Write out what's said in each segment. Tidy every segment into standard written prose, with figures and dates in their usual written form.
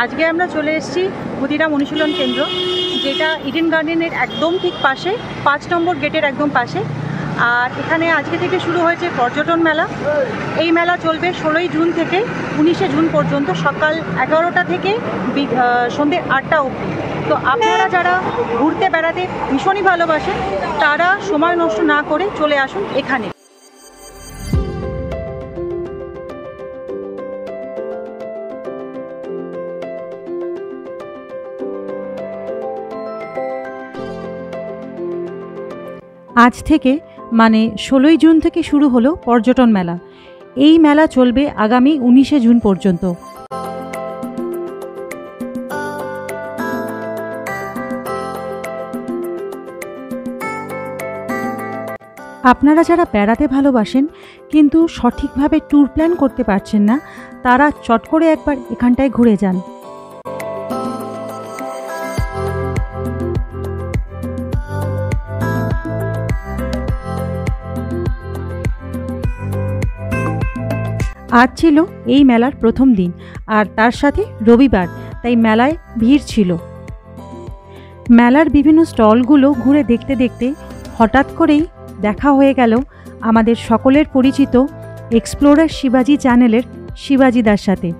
আজকে আমরা চলে এসেছি ক্ষুদিরাম অনুশীলন কেন্দ্র, যেটা ইডেন গার্ডেনের একদম ঠিক পাশে, 5 নম্বর গেটের একদম পাশে। আর এখানে আজকে থেকে শুরু হয়েছে পর্যটন মেলা। এই মেলা চলবে 16ই জুন থেকে 19শে জুন পর্যন্ত, সকাল 11টা থেকে সন্ধ্যে 8টা অবধি। তো আপনারা যারা ঘুরতে বেড়াতে ভীষণই ভালোবাসেন, তারা সময় নষ্ট না করে চলে আসুন এখানে। আজ থেকে মানে 16ই জুন থেকে শুরু হলো পর্যটন মেলা। এই মেলা চলবে আগামী 19শে জুন পর্যন্ত। আপনারা যারা বেড়াতে ভালোবাসেন কিন্তু সঠিকভাবে ট্যুর প্ল্যান করতে পারছেন না, তারা চট করে একবার এখানটায় ঘুরে যান। আজ ছিল এই মেলার প্রথম দিন, আর তার সাথে রবিবার, তাই মেলায় ভিড় ছিল। মেলার বিভিন্ন স্টলগুলো ঘুরে দেখতে দেখতে হঠাৎ করেই দেখা হয়ে গেল আমাদের সকলের পরিচিত এক্সপ্লোরার শিবাজি চ্যানেলের শিবাজিদার সাথে।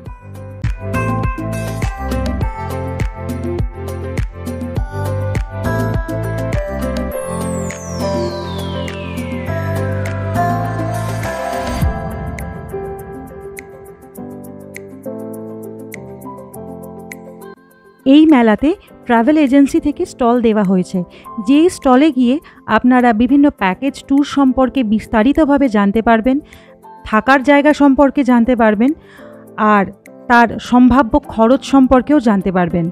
এই মেলাতে ট্রাভেল এজেন্সি থেকে স্টল দেওয়া হয়েছে, যেই স্টলে গিয়ে আপনারা বিভিন্ন প্যাকেজ ট্যুর সম্পর্কে বিস্তারিতভাবে জানতে পারবেন, থাকার জায়গা সম্পর্কে জানতে পারবেন, আর তার সম্ভাব্য খরচ সম্পর্কেও জানতে পারবেন।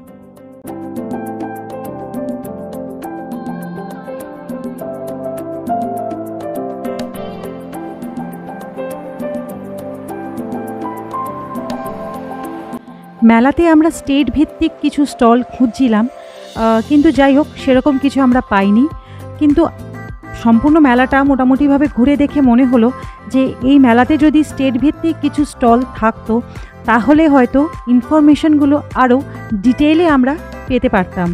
মেলাতে আমরা স্টেট ভিত্তিক কিছু স্টল খুঁজছিলাম, কিন্তু যাই হোক সেরকম কিছু আমরা পাইনি। কিন্তু সম্পূর্ণ মেলাটা মোটামুটিভাবে ঘুরে দেখে মনে হলো যে এই মেলাতে যদি স্টেট ভিত্তিক কিছু স্টল থাকতো, তাহলে হয়তো ইনফরমেশনগুলো আরও ডিটেইলে আমরা পেতে পারতাম।